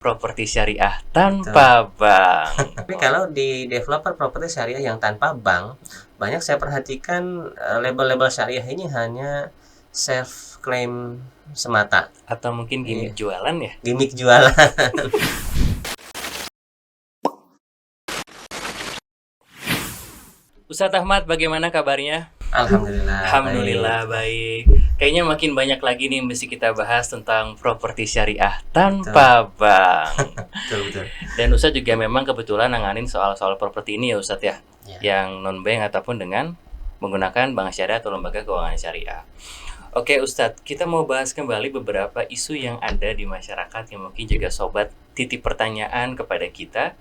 Properti syariah tanpa bank. Tapi kalau di developer properti syariah yang tanpa bank, banyak saya perhatikan label-label syariah ini hanya self claim semata. Atau mungkin gimmick jualan ya? Gimmick jualan. Ustadz Ahmad, bagaimana kabarnya? Alhamdulillah. Baik. Kayaknya makin banyak lagi nih mesti kita bahas tentang properti syariah tanpa bank. Betul. Dan Ustadz juga memang kebetulan nanganin soal-soal properti ini ya Ustadz ya. Ya. Yang non bank ataupun dengan menggunakan bank syariah atau lembaga keuangan syariah. Oke Ustadz, kita mau bahas kembali beberapa isu yang ada di masyarakat yang mungkin juga sobat titip pertanyaan kepada kita.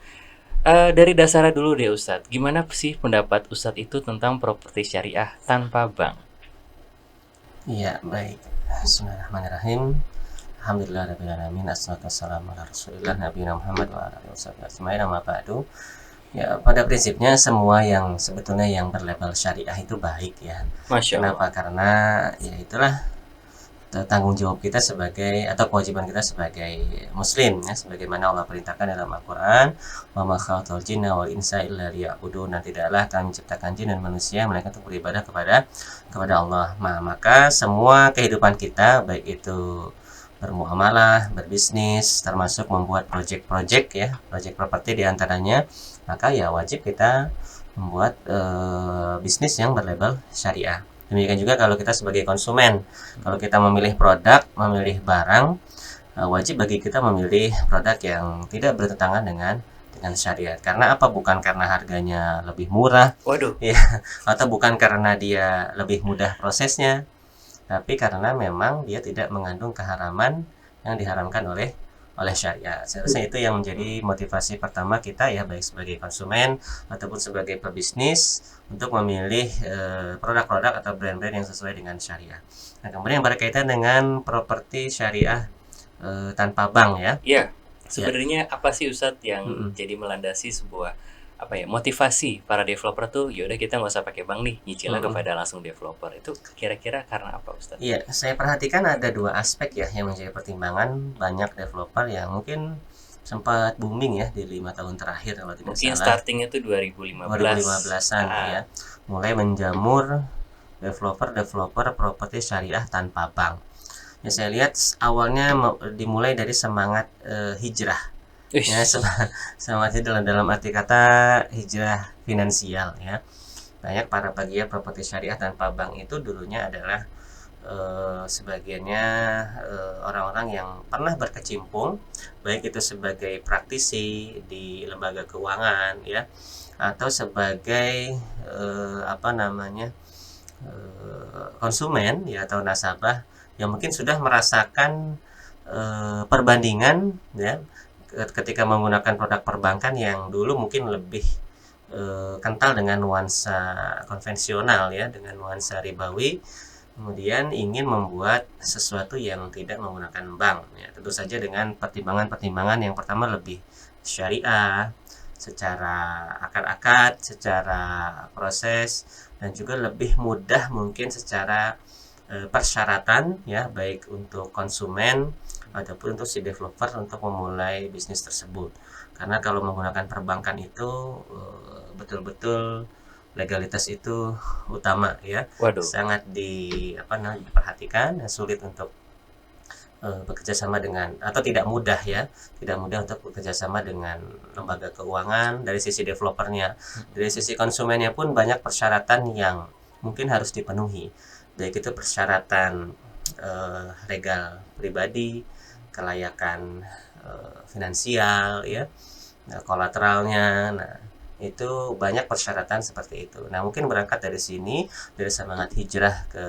Dari dasarnya dulu deh Ustadz, gimana sih pendapat Ustadz itu tentang properti syariah tanpa bank? Iya, baik. Bismillahirrahmanirrahim. Alhamdulillahirabbil alamin. Assalatu wassalamu ala Rasulillah nabiyina Muhammad wa ala alihi wasallam. Amma ba'du. Ya, pada prinsipnya semua yang sebetulnya yang berlabel syariah itu baik ya. Masya Allah. Kenapa? Karena ya itulah tanggung jawab kita sebagai atau kewajiban kita sebagai muslim ya, sebagaimana Allah perintahkan dalam Al-Qur'an, wa ma khalaqtul jinna wal insa illa liya'budun, dan tidaklah kami menciptakan jin dan manusia melainkan untuk beribadah kepada Allah. Maka semua kehidupan kita, baik itu bermuamalah, berbisnis, termasuk membuat project-project ya, project properti diantaranya, maka ya wajib kita membuat bisnis yang berlabel syariah. Demikian juga kalau kita sebagai konsumen, kalau kita memilih produk, memilih barang, wajib bagi kita memilih produk yang tidak bertentangan dengan syariat. Karena apa? Bukan karena harganya lebih murah, ya, atau bukan karena dia lebih mudah prosesnya, tapi karena memang dia tidak mengandung keharaman yang diharamkan oleh syariat. Seharusnya itu yang menjadi motivasi pertama kita ya, baik sebagai konsumen ataupun sebagai pebisnis, untuk memilih produk-produk atau brand-brand yang sesuai dengan syariah. Nah, kemudian yang berkaitan dengan properti syariah tanpa bank ya. Iya, sebenarnya apa sih Ustadz yang jadi melandasi sebuah motivasi para developer tuh, yaudah kita nggak usah pakai bank nih, nyicilnya kepada langsung developer. Itu kira-kira karena apa Ustadz? Iya, saya perhatikan ada dua aspek ya yang menjadi pertimbangan banyak developer yang mungkin sempat booming ya di 5 tahun terakhir kalau tidak mungkin salah. startingnya tuh 2015-an ya, mulai menjamur developer properti syariah tanpa bank. Ya, saya lihat awalnya dimulai dari semangat hijrah. Ya, semangat dalam arti kata hijrah finansial ya. Banyak para pegiat properti syariah tanpa bank itu dulunya adalah sebagiannya orang-orang yang pernah berkecimpung, baik itu sebagai praktisi di lembaga keuangan ya, atau sebagai konsumen ya, atau nasabah yang mungkin sudah merasakan perbandingan ya ketika menggunakan produk perbankan yang dulu mungkin lebih kental dengan nuansa konvensional ya, dengan nuansa ribawi, kemudian ingin membuat sesuatu yang tidak menggunakan bank ya, tentu saja dengan pertimbangan-pertimbangan yang pertama lebih syariah secara akad-akad, secara proses, dan juga lebih mudah mungkin secara persyaratan ya, baik untuk konsumen ataupun untuk si developer untuk memulai bisnis tersebut. Karena kalau menggunakan perbankan itu betul-betul legalitas itu utama ya. Sangat diperhatikan dan sulit untuk bekerja sama dengan, atau tidak mudah untuk bekerja sama dengan lembaga keuangan dari sisi developernya. Dari sisi konsumennya pun banyak persyaratan yang mungkin harus dipenuhi, baik itu persyaratan legal pribadi, kelayakan finansial ya, kolateralnya. Nah, itu banyak persyaratan seperti itu. Nah, mungkin berangkat dari sini, dari semangat hijrah ke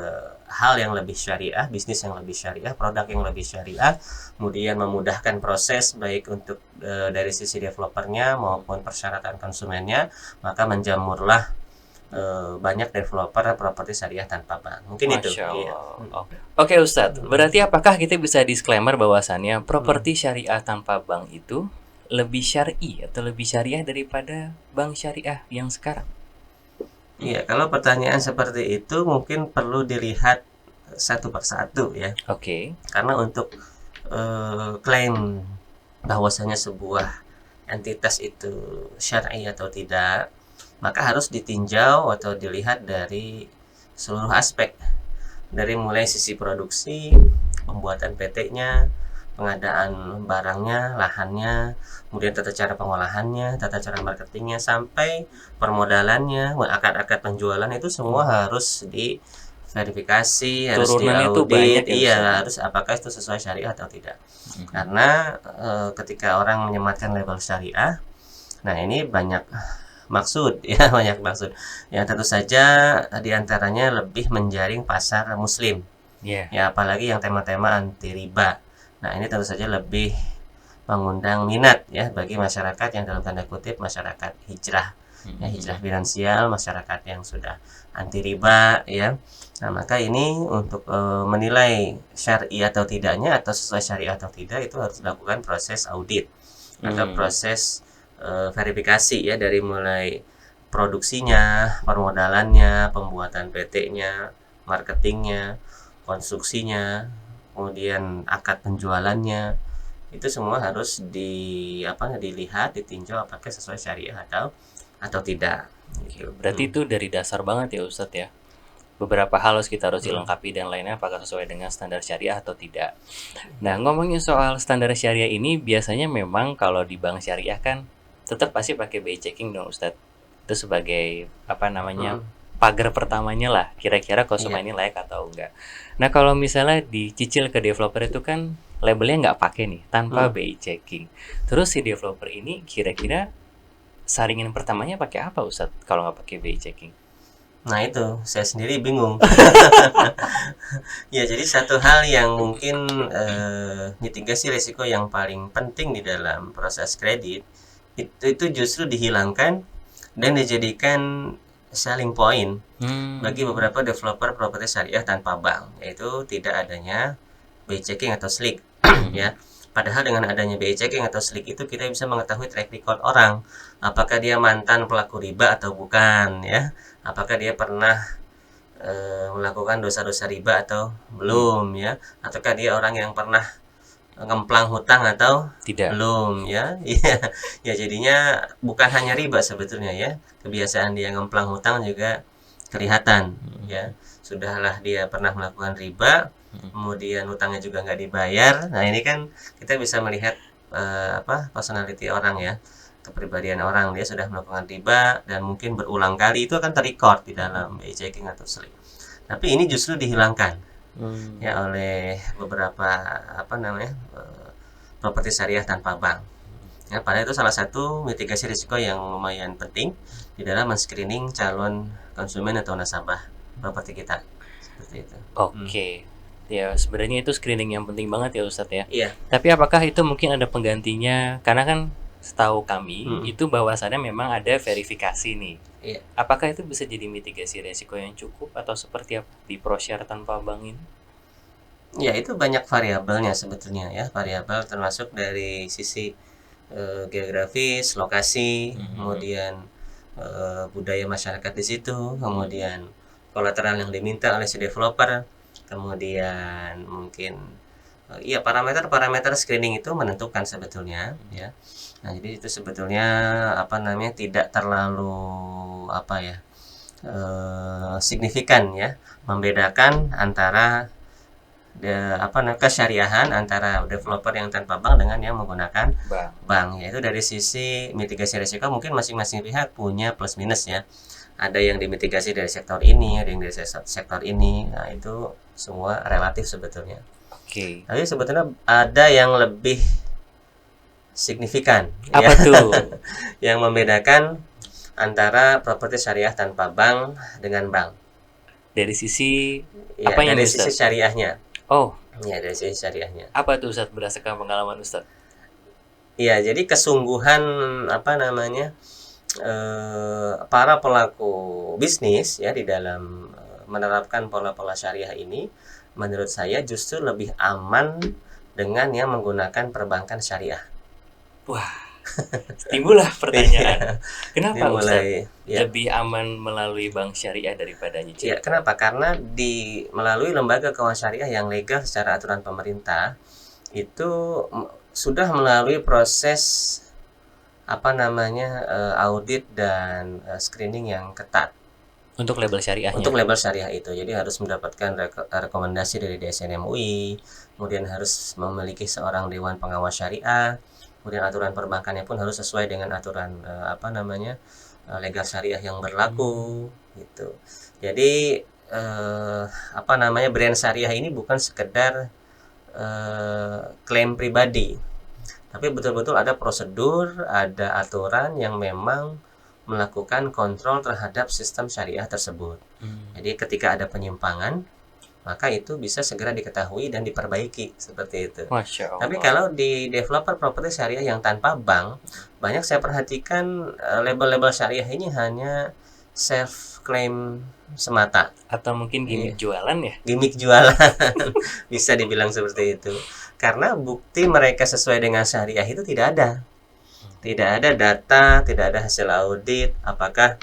hal yang lebih syariah, bisnis yang lebih syariah, produk yang lebih syariah, kemudian memudahkan proses baik untuk dari sisi developernya maupun persyaratan konsumennya, maka menjamurlah banyak developer properti syariah tanpa bank. Mungkin Masya itu. Allah. Iya. Oke Ustadz, berarti apakah kita bisa disclaimer bahwasannya properti syariah tanpa bank itu lebih syar'i atau lebih syariah daripada bank syariah yang sekarang? Iya, kalau pertanyaan seperti itu mungkin perlu dilihat satu persatu ya. Oke. Karena untuk klaim bahwasanya sebuah entitas itu syar'i atau tidak, maka harus ditinjau atau dilihat dari seluruh aspek, dari mulai sisi produksi, pembuatan PT-nya, pengadaan barangnya, lahannya, kemudian tata cara pengolahannya, tata cara marketingnya, sampai permodalannya, akad-akad penjualan itu semua harus diverifikasi, harus Turunannya tuh diaudit, banyak ya iya Ustadz ya. harus apakah itu sesuai syariah atau tidak. Karena ketika orang menyematkan label syariah, nah ini banyak maksud ya, banyak maksud yang tentu saja diantaranya lebih menjaring pasar muslim Iya. ya, apalagi yang tema-tema anti riba. Nah ini tentu saja lebih mengundang minat ya bagi masyarakat yang dalam tanda kutip masyarakat hijrah ya, hijrah finansial, masyarakat yang sudah anti riba ya. Nah maka ini untuk menilai syar'i atau tidaknya, atau sesuai syariah atau tidak, itu harus dilakukan proses audit atau proses verifikasi ya, dari mulai produksinya, permodalannya, pembuatan PT-nya, marketingnya, konstruksinya, kemudian akad penjualannya, itu semua harus dilihat, ditinjau apakah sesuai syariah atau tidak gitu. Berarti itu dari dasar banget ya Ustadz ya. Beberapa hal harus dilengkapi dan lainnya apakah sesuai dengan standar syariah atau tidak. Nah, ngomongin soal standar syariah ini, biasanya memang kalau di bank syariah kan tetap pasti pakai BI checking dong Ustadz. Itu sebagai pagar pertamanya lah, kira-kira konsumen ini layak atau enggak. Nah, kalau misalnya dicicil ke developer itu kan labelnya nggak pakai nih, tanpa BI checking. Terus si developer ini kira-kira saringan pertamanya pakai apa Ustadz kalau nggak pakai BI checking? Nah itu saya sendiri bingung. Ya jadi satu hal yang mungkin mitigasi risiko yang paling penting di dalam proses kredit itu justru dihilangkan dan dijadikan selling point bagi beberapa developer properti syariah tanpa bank, yaitu tidak adanya BI checking atau SLIC ya. Padahal dengan adanya BI checking atau SLIC itu kita bisa mengetahui track record orang, apakah dia mantan pelaku riba atau bukan ya, apakah dia pernah melakukan dosa-dosa riba atau belum ya, ataukah dia orang yang pernah ngemplang hutang atau tidak, belum ya. Ya jadinya bukan hanya riba sebetulnya ya, kebiasaan dia ngemplang hutang juga kelihatan ya. Sudahlah dia pernah melakukan riba, kemudian hutangnya juga nggak dibayar. Nah ini kan kita bisa melihat personality orang ya, kepribadian orang, dia sudah melakukan riba dan mungkin berulang kali, itu akan terrecord di dalam BI checking atau SLIC. Tapi ini justru dihilangkan ya oleh beberapa properti syariah tanpa bank. Ya, padahal itu salah satu mitigasi risiko yang lumayan penting di dalam men-screening calon konsumen atau nasabah properti kita. Seperti itu. Oke. Ya sebenarnya itu screening yang penting banget ya Ustadz ya. Iya. Tapi apakah itu mungkin ada penggantinya? Karena kan setahu kami itu bahwasannya memang ada verifikasi nih. Iya. Apakah itu bisa jadi mitigasi risiko yang cukup atau seperti apa di ProShare tanpa bank ini? Ya itu banyak variabelnya sebetulnya ya. Variabel termasuk dari sisi geografis, lokasi, kemudian budaya masyarakat di situ, kemudian kolateral yang diminta oleh si developer, kemudian mungkin parameter screening itu menentukan sebetulnya ya. Nah jadi itu sebetulnya tidak terlalu signifikan ya, membedakan antara kesyariahan antara developer yang tanpa bank dengan yang menggunakan bank. Yaitu dari sisi mitigasi risiko mungkin masing-masing pihak punya plus minus ya. Ada yang dimitigasi dari sektor ini, ada yang dari sektor ini. Nah itu semua relatif sebetulnya. Oke. Tapi sebetulnya ada yang lebih signifikan. Apa tuh? Yang membedakan antara properti syariah tanpa bank dengan bank. Dari sisi ya, apa dari sisi syariahnya. Oh. Ya, dari sisi syariahnya. Apa tuh Ustadz berdasarkan pengalaman Ustadz? Ya, jadi kesungguhan para pelaku bisnis ya di dalam menerapkan pola-pola syariah ini, menurut saya justru lebih aman dengan yang menggunakan perbankan syariah. Wah, timbullah pertanyaan. Kenapa Ustadz lebih aman melalui bank syariah daripada nyicil? Ya, kenapa? Karena melalui lembaga keuangan syariah yang legal secara aturan pemerintah itu sudah melalui proses audit dan screening yang ketat untuk label syariahnya. untuk label syariah itu. Jadi harus mendapatkan rekomendasi dari DSN MUI, kemudian harus memiliki seorang dewan pengawas syariah, kemudian aturan perbankannya pun harus sesuai dengan aturan legal syariah yang berlaku gitu. Jadi brand syariah ini bukan sekedar klaim pribadi, tapi betul-betul ada prosedur, ada aturan yang memang melakukan kontrol terhadap sistem syariah tersebut. Jadi ketika ada penyimpangan, maka itu bisa segera diketahui dan diperbaiki seperti itu. Masya Allah. Tapi kalau di developer properti syariah yang tanpa bank, banyak saya perhatikan label-label syariah ini hanya self claim semata, atau mungkin gimmick jualan ya. gimmick jualan bisa dibilang seperti itu, karena bukti mereka sesuai dengan syariah itu tidak ada data, tidak ada hasil audit apakah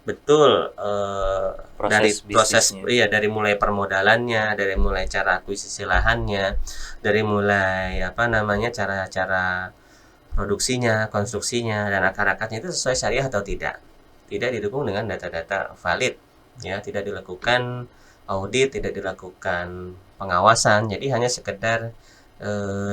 betul dari proses dari mulai permodalannya, dari mulai cara akuisisi lahannya, dari mulai cara produksinya, konstruksinya, dan akar-akarnya itu sesuai syariah atau tidak didukung dengan data-data valid, ya, tidak dilakukan audit, tidak dilakukan pengawasan, jadi hanya sekedar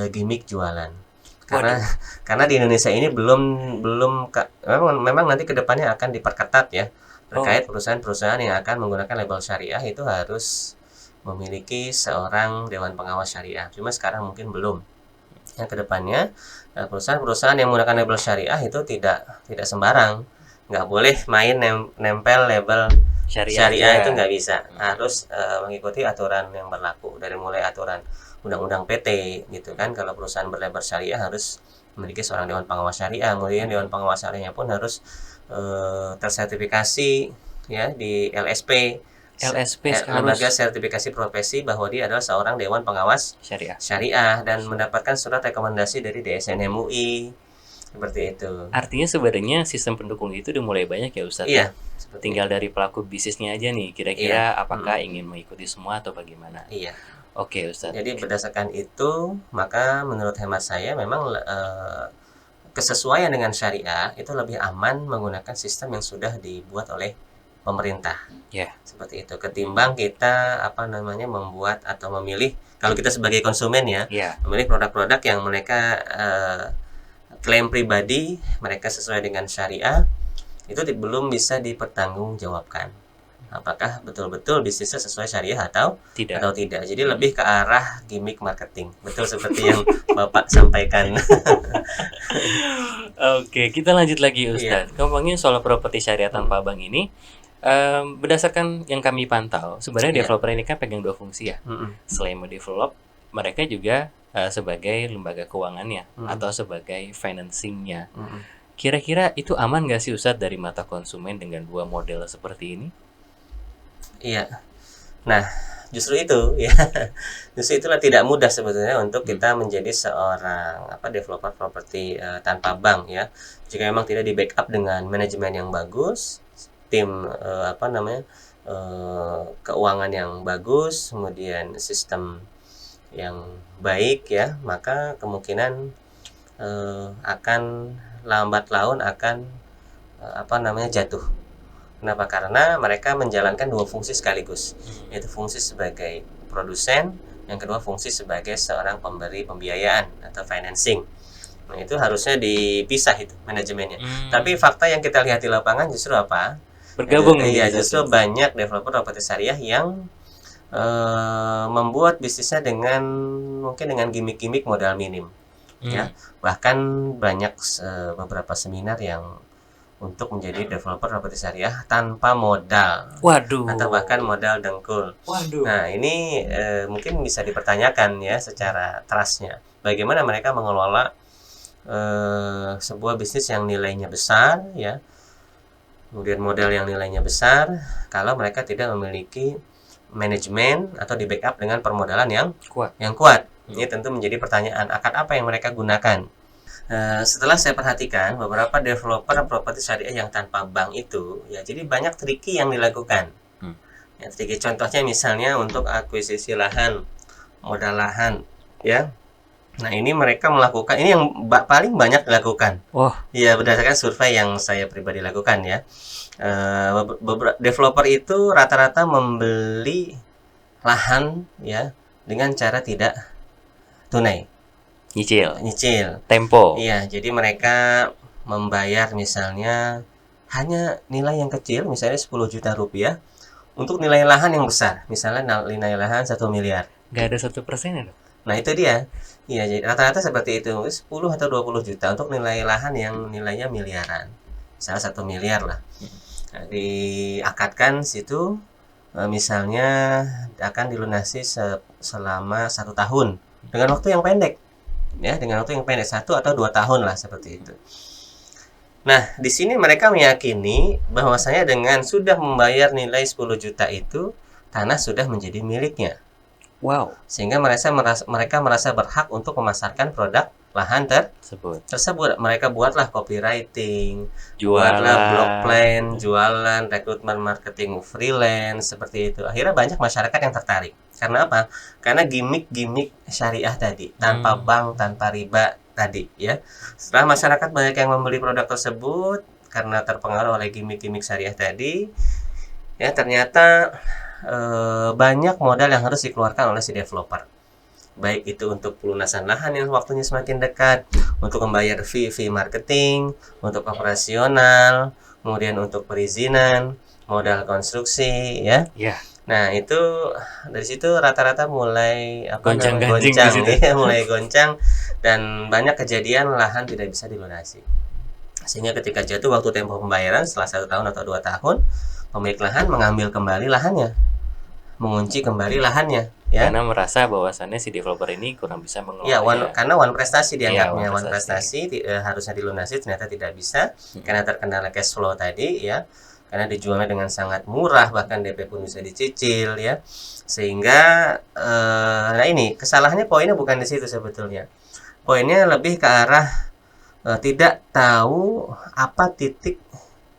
gimmick jualan. Karena di Indonesia ini memang nanti kedepannya akan diperketat ya, terkait perusahaan-perusahaan yang akan menggunakan label syariah itu harus memiliki seorang dewan pengawas syariah. Cuma sekarang mungkin belum. Yang kedepannya perusahaan-perusahaan yang menggunakan label syariah itu tidak sembarang, nggak boleh main nempel label syariah itu nggak bisa, harus mengikuti aturan yang berlaku, dari mulai aturan undang-undang PT gitu kan. Kalau perusahaan berlabel syariah harus memiliki seorang dewan pengawas syariah, kemudian dewan pengawas syariahnya pun harus tersertifikasi ya di LSP lembaga sertifikasi profesi bahwa dia adalah seorang dewan pengawas syariah dan mendapatkan surat rekomendasi dari DSN MUI seperti itu. Artinya sebenarnya sistem pendukung itu udah mulai banyak ya Ustadz. Iya. Tinggal dari pelaku bisnisnya aja nih, kira-kira apakah ingin mengikuti semua atau bagaimana. Iya. Oke Ustadz. Jadi berdasarkan itu, maka menurut hemat saya memang kesesuaian dengan syariah itu lebih aman menggunakan sistem yang sudah dibuat oleh pemerintah. Seperti itu, ketimbang kita membuat atau memilih, kalau kita sebagai konsumen ya, memilih produk-produk yang mereka klaim pribadi, mereka sesuai dengan syariah, itu belum bisa dipertanggungjawabkan apakah betul-betul bisnisnya sesuai syariah atau tidak. Jadi lebih ke arah gimmick marketing. Betul seperti yang Bapak sampaikan. Oke, kita lanjut lagi Ustadz. Ngomongin soal properti syariah tanpa bank ini, berdasarkan yang kami pantau, sebenarnya developer ini kan pegang dua fungsi ya. Selain mendevelop, mereka juga sebagai lembaga keuangannya atau sebagai financingnya. Kira-kira itu aman nggak sih Ustadz dari mata konsumen dengan dua model seperti ini? Iya. Nah, justru itu ya. Justru itulah tidak mudah sebetulnya untuk kita menjadi seorang developer properti tanpa bank ya. Jika memang tidak di backup dengan manajemen yang bagus, tim keuangan yang bagus, kemudian sistem yang baik ya, maka kemungkinan akan lambat laun akan jatuh. Kenapa? Karena mereka menjalankan dua fungsi sekaligus, yaitu fungsi sebagai produsen, yang kedua fungsi sebagai seorang pemberi pembiayaan atau financing. Nah, itu harusnya dipisah itu manajemennya. Tapi fakta yang kita lihat di lapangan justru apa? Bergabung. Iya, justru banyak developer properti syariah yang membuat bisnisnya mungkin dengan gimmick-gimmick modal minim. Ya, bahkan banyak beberapa seminar yang untuk menjadi developer properti syariah tanpa modal. Waduh. Atau bahkan modal dengkul. Waduh. Nah, ini mungkin bisa dipertanyakan ya secara trustnya. Bagaimana mereka mengelola sebuah bisnis yang nilainya besar ya, kemudian modal yang nilainya besar, kalau mereka tidak memiliki manajemen atau di backup dengan permodalan yang kuat. Ini tentu menjadi pertanyaan, akan apa yang mereka gunakan? Setelah saya perhatikan beberapa developer properti syariah yang tanpa bank itu ya, jadi banyak triki yang dilakukan. Ya, contohnya misalnya untuk akuisisi lahan, modal lahan ya, Nah, ini mereka melakukan ini yang paling banyak dilakukan. Oh, Ya, berdasarkan survei yang saya pribadi lakukan ya. Beberapa developer itu rata-rata membeli lahan ya dengan cara tidak tunai, nyicil, nyicil. tempo. Iya, jadi mereka membayar misalnya hanya nilai yang kecil, misalnya 10 juta rupiah untuk nilai lahan yang besar, misalnya nilai lahan 1 miliar. Nggak ada 1% ya dong? Nah, itu dia. Iya, jadi rata-rata seperti itu, 10 atau 20 juta untuk nilai lahan yang nilainya miliaran. Misalnya 1 miliar lah. Nah, diakadkan situ misalnya akan dilunasi selama 1 tahun dengan waktu yang pendek. Ya, dengan waktu yang pendek 1 atau 2 tahun lah seperti itu. Nah, di sini mereka meyakini bahwasanya dengan sudah membayar nilai 10 juta itu, tanah sudah menjadi miliknya. Wow, Sehingga mereka merasa berhak untuk memasarkan produk lahan tersebut. Mereka buatlah copywriting, buatlah blog jualan. plan, jualan, rekrutmen marketing freelance, seperti itu. Akhirnya banyak masyarakat yang tertarik. Karena apa? Karena gimmick-gimmick syariah tadi, tanpa bank, tanpa riba tadi ya. Setelah masyarakat banyak yang membeli produk tersebut karena terpengaruh oleh gimmick-gimmick syariah tadi, ya ternyata banyak modal yang harus dikeluarkan oleh si developer. Baik itu untuk pelunasan lahan yang waktunya semakin dekat, untuk membayar fee marketing, untuk operasional, kemudian untuk perizinan, modal konstruksi ya. Ya, Nah, itu dari situ rata-rata mulai Goncang-ganjing goncang di situ. ya, mulai goncang dan banyak kejadian lahan tidak bisa dilunasi. Sehingga ketika jatuh waktu tempo pembayaran setelah 1 tahun atau 2 tahun, pemilik lahan mengambil kembali lahannya, mengunci kembali lahannya ya. karena merasa bahwasannya si developer ini kurang bisa Ya, mengelolanya. karena one prestasi dianggapnya, Iya, one prestasi harusnya dilunasi ternyata tidak bisa karena terkendala cash flow tadi ya. Karena dijualnya dengan sangat murah, bahkan DP pun bisa dicicil ya. Sehingga nah ini kesalahannya, poinnya bukan di situ sebetulnya. Poinnya lebih ke arah tidak tahu apa titik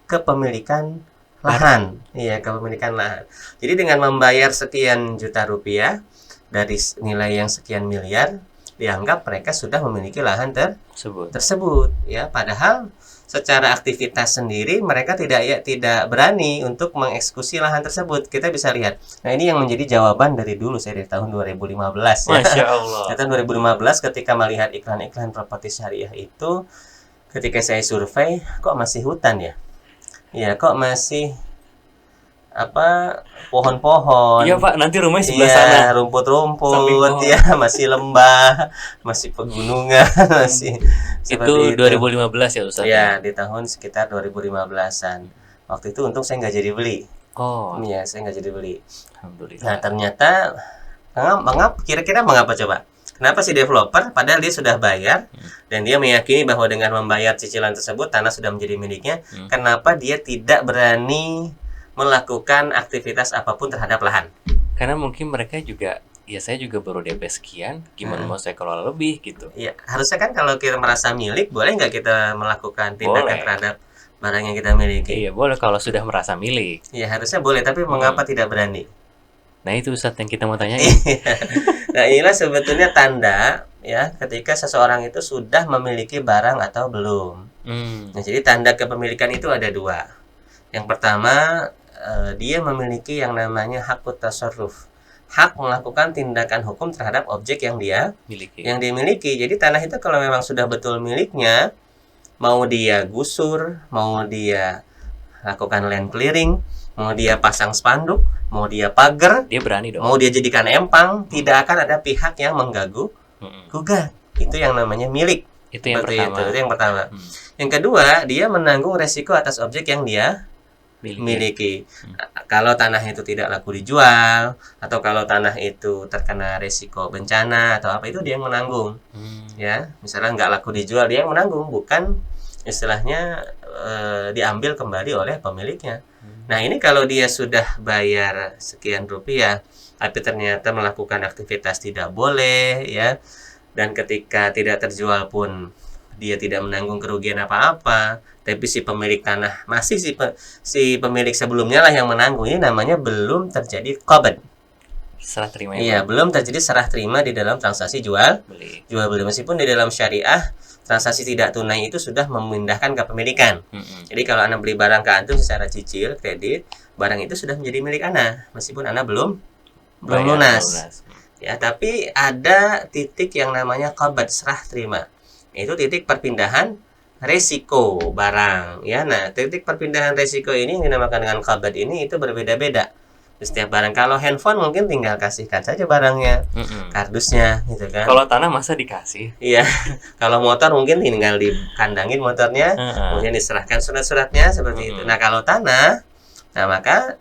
kepemilikan lahan. Iya, kepemilikan lahan. Jadi dengan membayar sekian juta rupiah dari nilai yang sekian miliar, dianggap mereka sudah memiliki lahan tersebut ya. Padahal secara aktivitas sendiri mereka tidak berani untuk mengeksekusi lahan tersebut. Kita bisa lihat. Nah, ini yang menjadi jawaban dari dulu saya dari tahun 2015 ya. Masya Allah. Dari tahun 2015 ketika melihat iklan-iklan properti syariah itu, ketika saya survei, kok masih hutan ya? Ya, kok masih pohon-pohon. Iya Pak, nanti rumahnya sebelah Iya, sana. Samping rumput-rumput pohon. ya, masih lembah, masih pegunungan, masih Itu seperti 2015 ya Ustaz? Ya, di tahun sekitar 2015-an. Waktu itu untung saya nggak jadi beli. Oh, Iya, saya nggak jadi beli. Nah, alhamdulillah. ternyata kira-kira mengapa coba? Kenapa si developer padahal dia sudah bayar dan dia meyakini bahwa dengan membayar cicilan tersebut tanah sudah menjadi miliknya, kenapa dia tidak berani melakukan aktivitas apapun terhadap lahan? Karena mungkin mereka juga, ya saya juga baru DP sekian, gimana mau saya kelola lebih gitu. Iya, harusnya kan kalau kita merasa milik, boleh nggak kita melakukan tindakan Boleh. terhadap barang yang kita miliki? Iya boleh kalau sudah merasa milik. Iya, harusnya boleh, tapi mengapa tidak berani? Nah itu Ustadz yang kita mau tanyain. Nah, inilah sebetulnya tanda ya ketika seseorang itu sudah memiliki barang atau belum. Nah, jadi tanda kepemilikan itu ada dua. Yang pertama, dia memiliki yang namanya hak tasarruf, hak melakukan tindakan hukum terhadap objek yang dia miliki. Jadi tanah itu kalau memang sudah betul miliknya, mau dia gusur, mau dia lakukan land clearing, mau dia pasang spanduk, mau dia pagar, dia berani dong. mau dia jadikan empang, tidak akan ada pihak yang mengganggu gugat. Itu yang namanya milik. Itu yang pertama. Itu yang pertama. Yang kedua, dia menanggung resiko atas objek yang dia miliki. Kalau tanah itu tidak laku dijual, atau kalau tanah itu terkena resiko bencana atau apa, itu dia yang menanggung. Ya, misalnya nggak laku dijual, dia yang menanggung, bukan istilahnya diambil kembali oleh pemiliknya. Nah, ini kalau dia sudah bayar sekian rupiah, tapi ternyata melakukan aktivitas tidak boleh ya, dan ketika tidak terjual pun dia tidak menanggung kerugian apa-apa, tapi si pemilik tanah masih si pemilik sebelumnya lah yang menanggung. Ini namanya belum terjadi qabd. Serah terima Iya, belum terjadi serah terima di dalam transaksi jual beli. beli. Meskipun di dalam syariah transaksi tidak tunai itu sudah memindahkan kepemilikan. Jadi kalau Anda beli barang ke antum secara cicil, kredit, barang itu sudah menjadi milik Anda meskipun Anda belum Bayar, lunas. Ya, tapi ada titik yang namanya qabd, serah terima. Itu titik perpindahan resiko barang, ya. Nah, titik perpindahan resiko ini yang dinamakan dengan qabd ini itu berbeda-beda setiap barang. Kalau handphone mungkin tinggal kasihkan saja barangnya, kardusnya gitu kan. Kalau tanah masa dikasih? Iya. Kalau motor mungkin tinggal dikandangin motornya, kemudian diserahkan surat-suratnya seperti itu. Nah, kalau tanah, nah maka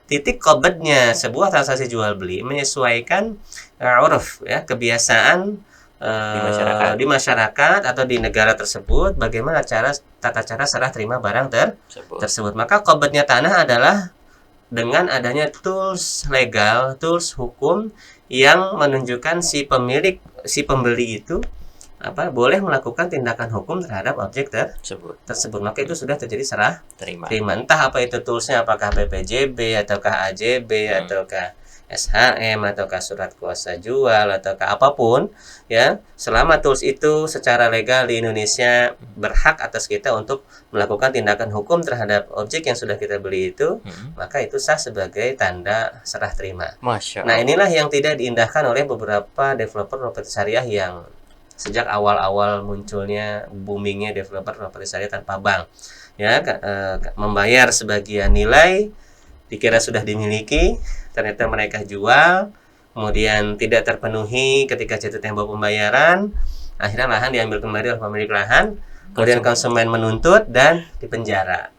titik qabdnya sebuah transaksi jual beli menyesuaikan uruf, ya, kebiasaan di masyarakat atau di negara tersebut, bagaimana tata cara serah terima barang tersebut. Maka qabdnya tanah adalah dengan adanya tools legal, tools hukum yang menunjukkan si pembeli itu boleh melakukan tindakan hukum terhadap objek tersebut. Maka itu sudah terjadi serah terima. Entah apa itu toolsnya, apakah BPJB ataukah AJB ataukah SHM ataukah surat kuasa jual ataukah apapun, ya, selama tools itu secara legal di Indonesia berhak atas kita untuk melakukan tindakan hukum terhadap objek yang sudah kita beli itu, maka itu sah sebagai tanda serah terima. Nah, inilah yang tidak diindahkan oleh beberapa developer properti syariah yang sejak awal-awal munculnya, boomingnya developer properti syariah tanpa bank, ya, membayar sebagian nilai dikira sudah dimiliki, ternyata mereka jual, kemudian tidak terpenuhi ketika jatuh tempo pembayaran, akhirnya lahan diambil kembali oleh pemilik lahan, kemudian konsumen menuntut dan dipenjara.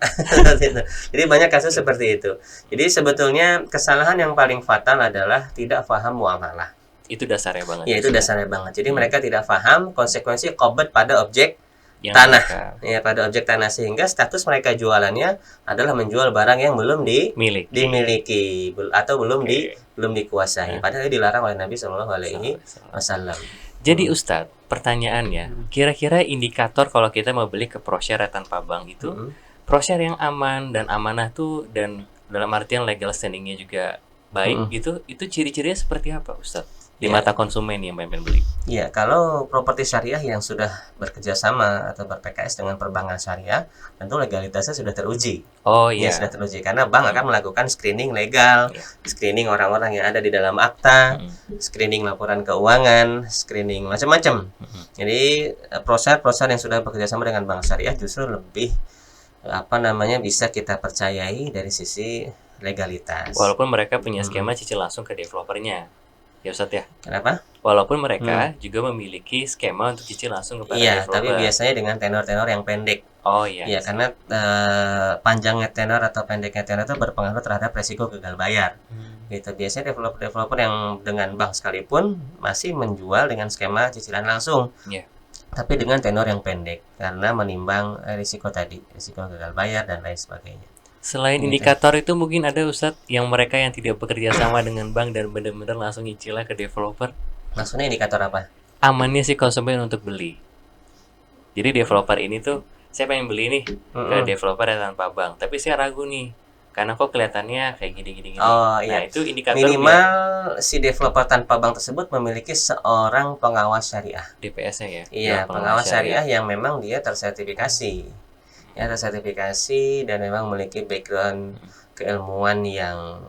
Jadi banyak kasus seperti itu. Jadi sebetulnya kesalahan yang paling fatal adalah tidak paham muamalah. Itu dasarnya banget. Ya, itu dasarnya banget. Jadi mereka tidak paham konsekuensi qabd pada objek tanah, ya, pada objek tanah, sehingga status mereka jualannya adalah menjual barang yang belum dimiliki atau belum dikuasai, padahal dilarang oleh Nabi Shallallahu Alaihi Wasallam. Jadi Ustadz, pertanyaannya, kira-kira indikator kalau kita mau beli ke ProShare tanpa bank itu, ProShare yang aman dan amanah tuh, dan dalam artian legal standingnya juga baik gitu, itu ciri-cirinya seperti apa Ustadz? Di mata konsumen yang pengen beli. Ya, kalau properti syariah yang sudah bekerja sama atau ber-PKS dengan perbankan syariah, tentu legalitasnya sudah teruji. Oh iya. Ya, sudah teruji karena bank akan melakukan screening legal, screening orang-orang yang ada di dalam akta, screening laporan keuangan, screening macam-macam. Jadi perusahaan yang sudah bekerja sama dengan bank syariah justru lebih bisa kita percayai dari sisi legalitas. Walaupun mereka punya skema cicil langsung ke developernya. Ya Ustadz ya. Kenapa? Walaupun mereka juga memiliki skema untuk cicil langsung kepada developer. Tapi biasanya dengan tenor-tenor yang pendek. Oh iya. Iya, karena panjangnya tenor atau pendeknya tenor itu berpengaruh terhadap resiko gagal bayar. Gitu. Biasanya developer yang dengan bank sekalipun masih menjual dengan skema cicilan langsung. Tapi dengan tenor yang pendek karena menimbang risiko gagal bayar dan lain sebagainya. Selain indikator itu mungkin ada Ustadz yang mereka yang tidak bekerja sama dengan bank dan benar-benar langsung nyicilnya ke developer. Maksudnya indikator apa? Amannya si konsumen untuk beli. Jadi developer ini tuh, saya pengen beli nih ke developer tanpa bank, tapi saya ragu nih karena kok kelihatannya kayak gini. Oh iya. Nah, itu indikator minimal si developer tanpa bank tersebut memiliki seorang pengawas syariah. DPS-nya ya. Iya, pengawas syariah yang memang dia tersertifikasi. Ya, tersertifikasi dan memang memiliki background keilmuan yang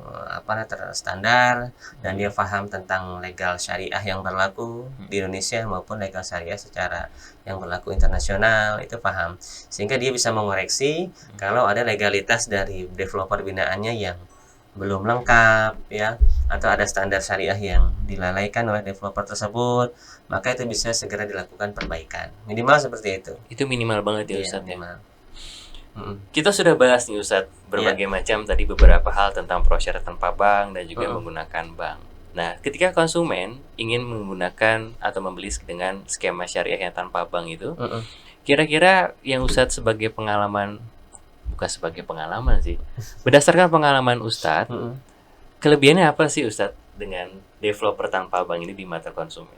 standar, dan dia paham tentang legal syariah yang berlaku di Indonesia maupun legal syariah secara yang berlaku internasional, itu paham, sehingga dia bisa mengoreksi kalau ada legalitas dari developer binaannya yang belum lengkap, ya, atau ada standar syariah yang dilalaikan oleh developer tersebut, maka itu bisa segera dilakukan perbaikan. Minimal seperti itu. Itu minimal banget ya Ustadz. Minimal. Kita sudah bahas nih Ustadz berbagai macam tadi beberapa hal tentang ProShare tanpa bank dan juga menggunakan bank. Nah, ketika konsumen ingin menggunakan atau membeli dengan skema syariah yang tanpa bank itu, kira-kira yang Ustadz sebagai pengalaman, bukan sebagai pengalaman sih, berdasarkan pengalaman Ustadz, kelebihannya apa sih Ustadz dengan developer tanpa bank ini di mata konsumen?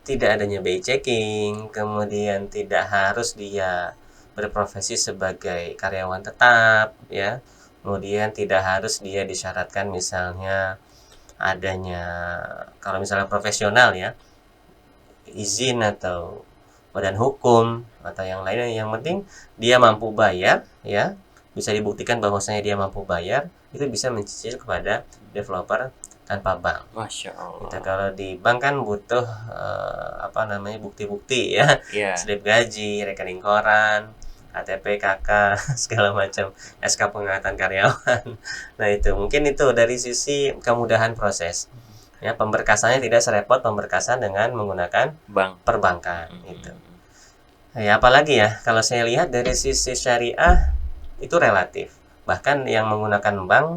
Tidak adanya BI checking, kemudian tidak harus dia berprofesi sebagai karyawan tetap, ya. Kemudian tidak harus dia disyaratkan misalnya adanya kalau misalnya profesional ya, izin atau badan hukum atau yang lainnya, yang penting dia mampu bayar ya, bisa dibuktikan bahwasanya dia mampu bayar, itu bisa mencicil kepada developer tanpa bank. Masya Kita Allah. kalau di bank kan butuh bukti-bukti ya, Iya. slip gaji, rekening koran, KTP KK segala macam, SK pengangkatan karyawan. Nah itu mungkin itu dari sisi kemudahan proses. Ya, pemberkasannya tidak serepot pemberkasan dengan menggunakan Bank. perbankan itu. Ya, apalagi ya, kalau saya lihat dari sisi syariah itu relatif. Bahkan yang menggunakan bank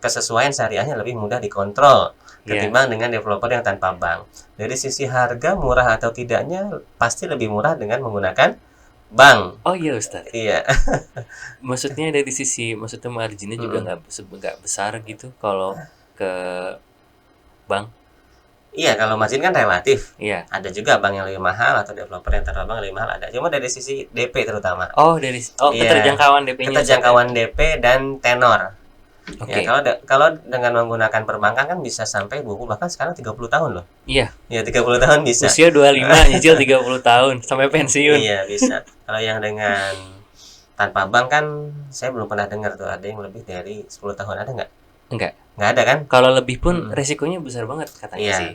kesesuaian syariahnya lebih mudah dikontrol ketimbang dengan developer yang tanpa bank. Dari sisi harga murah atau tidaknya pasti lebih murah dengan menggunakan bank. Oh iya Ustadz. Iya. Maksudnya dari sisi, maksudnya marginnya juga nggak besar gitu kalau ke bank. Iya, kalau margin kan relatif. Iya. Ada juga bank yang lebih mahal atau developer yang tanpa bank lebih mahal ada. Cuma dari sisi DP terutama. Oh dari Iya, keterjangkauan DP-nya. keterjangkauan DP dan tenor. Oke. Ya, kalau dengan menggunakan perbankan kan bisa sampai 20 bahkan sekarang 30 tahun loh. Iya. Ya, 30 tahun bisa. Usia 25 nyicil 30 tahun sampai pensiun. Iya, bisa. Kalau yang dengan tanpa bank kan saya belum pernah dengar tuh ada yang lebih dari 10 tahun, ada nggak? Enggak. Nggak ada kan? Kalau lebih pun resikonya besar banget katanya Iya. sih.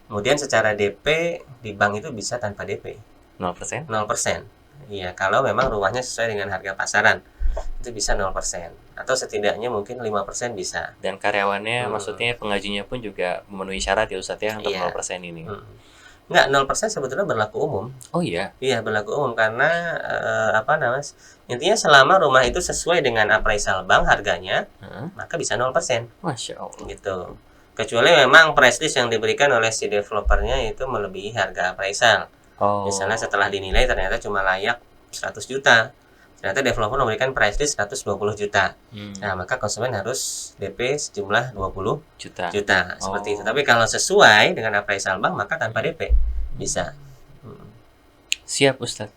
Kemudian secara DP di bank itu bisa tanpa DP. 0%. 0%. Iya, kalau memang rumahnya sesuai dengan harga pasaran. Itu bisa 0%. Atau setidaknya mungkin 5% bisa. Dan karyawannya, maksudnya pengajunya pun juga memenuhi syarat ya Ustadz ya untuk Iya. 0% ini. Nggak, 0% sebetulnya berlaku umum. Oh iya. Iya, berlaku umum karena intinya selama rumah itu sesuai dengan appraisal bank harganya, maka bisa 0%. Masya Allah. Gitu. Kecuali memang price list yang diberikan oleh si developernya itu melebihi harga appraisal. Oh. Misalnya setelah dinilai ternyata cuma layak 100 juta. Ternyata developer memberikan price list 120 juta. Nah, maka konsumen harus DP sejumlah 20 juta. Seperti itu. Tapi kalau sesuai dengan appraisal bank maka tanpa DP bisa. Siap Ustadz.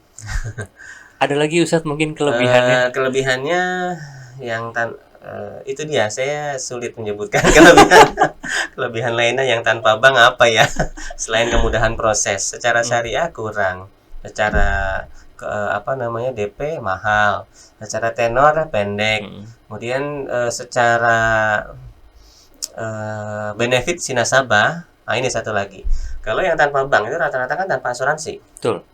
Ada lagi Ustadz mungkin kelebihannya? Kelebihannya yang itu dia, saya sulit menyebutkan kelebihan lainnya yang tanpa bank apa ya. Selain kemudahan proses, secara syariah kurang, secara DP mahal, secara tenor pendek, kemudian secara benefit si nasabah. Nah, ini satu lagi, kalau yang tanpa bank itu rata-rata kan tanpa asuransi. Betul.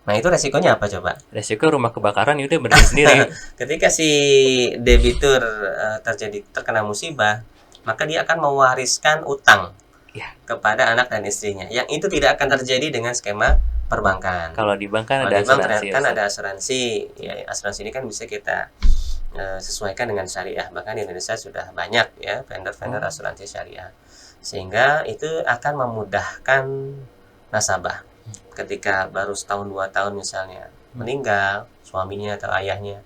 Nah, itu resikonya apa coba? Resiko rumah kebakaran itu berdiri sendiri. Ketika si debitur terkena musibah, maka dia akan mewariskan utang kepada anak dan istrinya. Yang itu tidak akan terjadi dengan skema perbankan. Kalau di bank kan ada asuransi. Kan ada asuransi. Ya, asuransi ini kan bisa kita sesuaikan dengan syariah. Bahkan di Indonesia sudah banyak ya vendor-vendor asuransi syariah. Sehingga itu akan memudahkan nasabah. Ketika baru setahun 2 tahun misalnya meninggal suaminya atau ayahnya,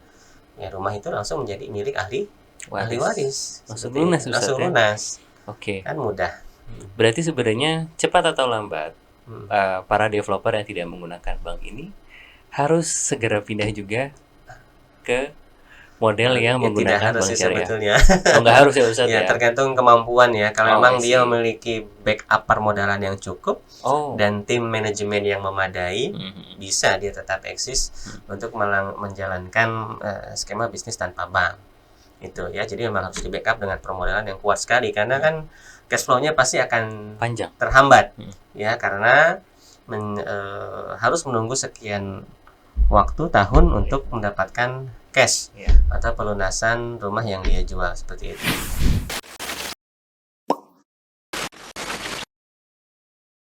ya rumah itu langsung menjadi milik ahli waris. Langsung lunas. Oke. Kan mudah. Berarti sebenarnya cepat atau lambat para developer yang tidak menggunakan bank ini harus segera pindah juga ke model yang menggunakan bank syariah. Sebetulnya. Oh, nggak harus ya Ustadz ya? Tergantung kemampuan ya. Kalau memang dia memiliki backup permodalan yang cukup dan tim manajemen yang memadai, bisa dia tetap eksis untuk menjalankan skema bisnis tanpa bank. Itu ya. Jadi memang harus di backup dengan permodalan yang kuat sekali karena kan cash flow-nya pasti akan panjang, terhambat ya, karena harus menunggu sekian waktu tahun untuk mendapatkan cash atau pelunasan rumah yang dia jual seperti itu.